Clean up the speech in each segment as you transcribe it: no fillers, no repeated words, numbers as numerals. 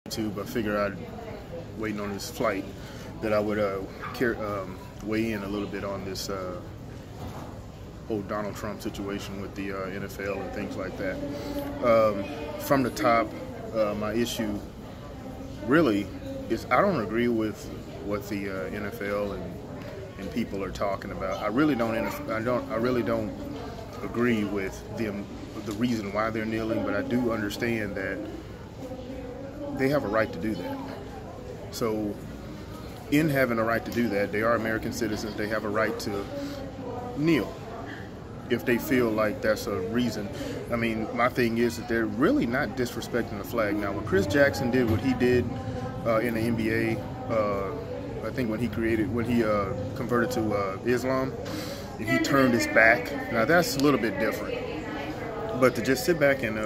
I figured I'd waiting on this flight that I would weigh in a little bit on this whole Donald Trump situation with the NFL and things like that. From the top, my issue really is I don't agree with what the NFL and people are talking about. I really don't agree with the reason why they're kneeling, but I do understand that they have a right to do that. So in having a right to do that, they are American citizens. They have a right to kneel if they feel like that's a reason. I mean, my thing is that they're really not disrespecting the flag. Now, when Chris Jackson did what he did in the NBA, I think when he converted to Islam, and he turned his back. Now that's a little bit different. But to just sit back and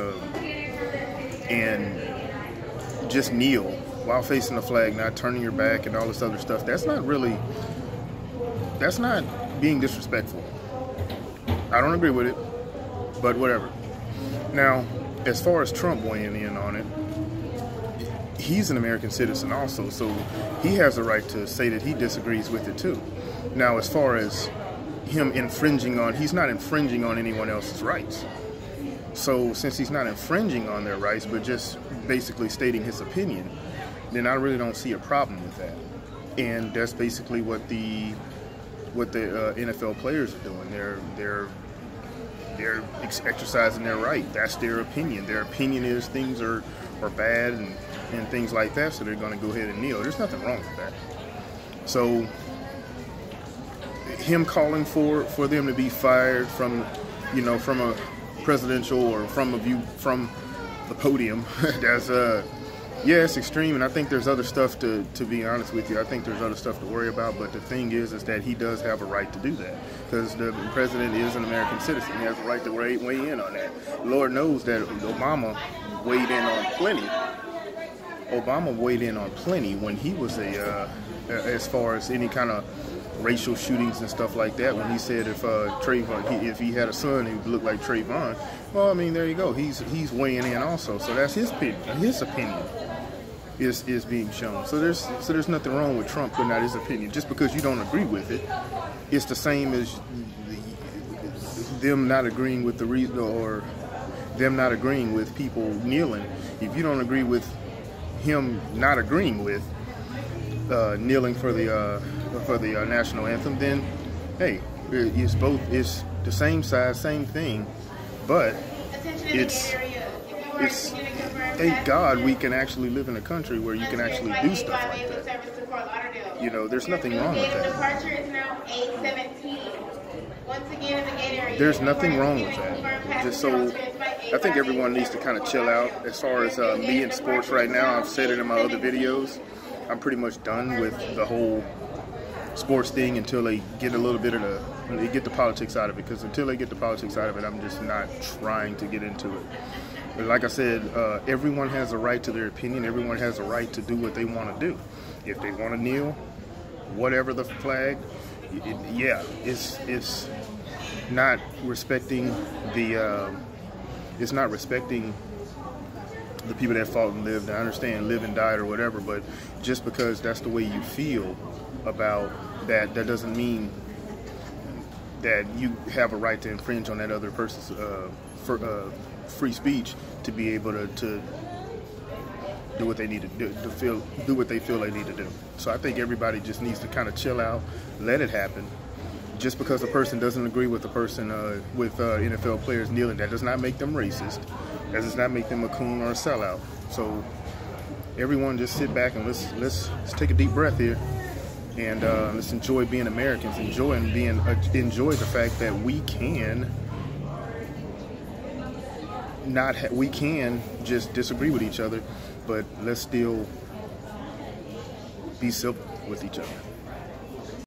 just kneel while facing the flag, not turning your back and all this other stuff, that's not being disrespectful. I don't agree with it, but whatever. Now, as far as Trump weighing in on it, he's an American citizen also, so he has the right to say that he disagrees with it too. Now, as far as him he's not infringing on anyone else's rights. So since he's not infringing on their rights, but just basically stating his opinion, then I really don't see a problem with that. And that's basically what the NFL players are doing. They're exercising their right. That's their opinion. Their opinion is things are bad and things like that, so they're going to go ahead and kneel. There's nothing wrong with that. So him calling for them to be fired from a presidential or from the podium, that's yeah, it's extreme, and I think there's other stuff to be honest with you. I think there's other stuff to worry about, but the thing is that he does have a right to do that because the president is an American citizen. He has a right to weigh in on that. Lord knows that Obama weighed in on plenty. Obama weighed in on plenty when he was as far as any kind of racial shootings and stuff like that, when he said if if he had a son who looked like Trayvon, well, I mean, there you go. He's weighing in also. So that's his opinion is being shown. So there's nothing wrong with Trump putting out his opinion. Just because you don't agree with it, it's the same as them not agreeing with the reason or them not agreeing with people kneeling. If you don't agree with him not agreeing with kneeling for the national anthem, then hey, it's the same size, same thing, but it's thank God we can actually live in a country where you can actually do stuff like that. You know, there's nothing wrong with that. There's nothing wrong with that. Just so I think everyone needs to kind of chill out. As far as me in sports right now, I've said it in my other videos, I'm pretty much done with the whole sports thing until they get a little bit of they get the politics out of it. Because until they get the politics out of it, I'm just not trying to get into it. But like I said, everyone has a right to their opinion. Everyone has a right to do what they want to do. If they want to kneel, whatever the flag, it's not respecting it's not respecting the people that fought and lived. I understand live and died or whatever, but just because that's the way you feel about that doesn't mean that you have a right to infringe on that other person's free speech to be able to do what they need to do what they feel they need to do. So I think everybody just needs to kind of chill out, let it happen. Just because a person doesn't agree with the person with NFL players kneeling, that does not make them racist. That does not make them a coon or a sellout. So everyone just sit back and let's take a deep breath here, and let's enjoy being Americans. Enjoy the fact that we can we can just disagree with each other, but let's still be civil with each other.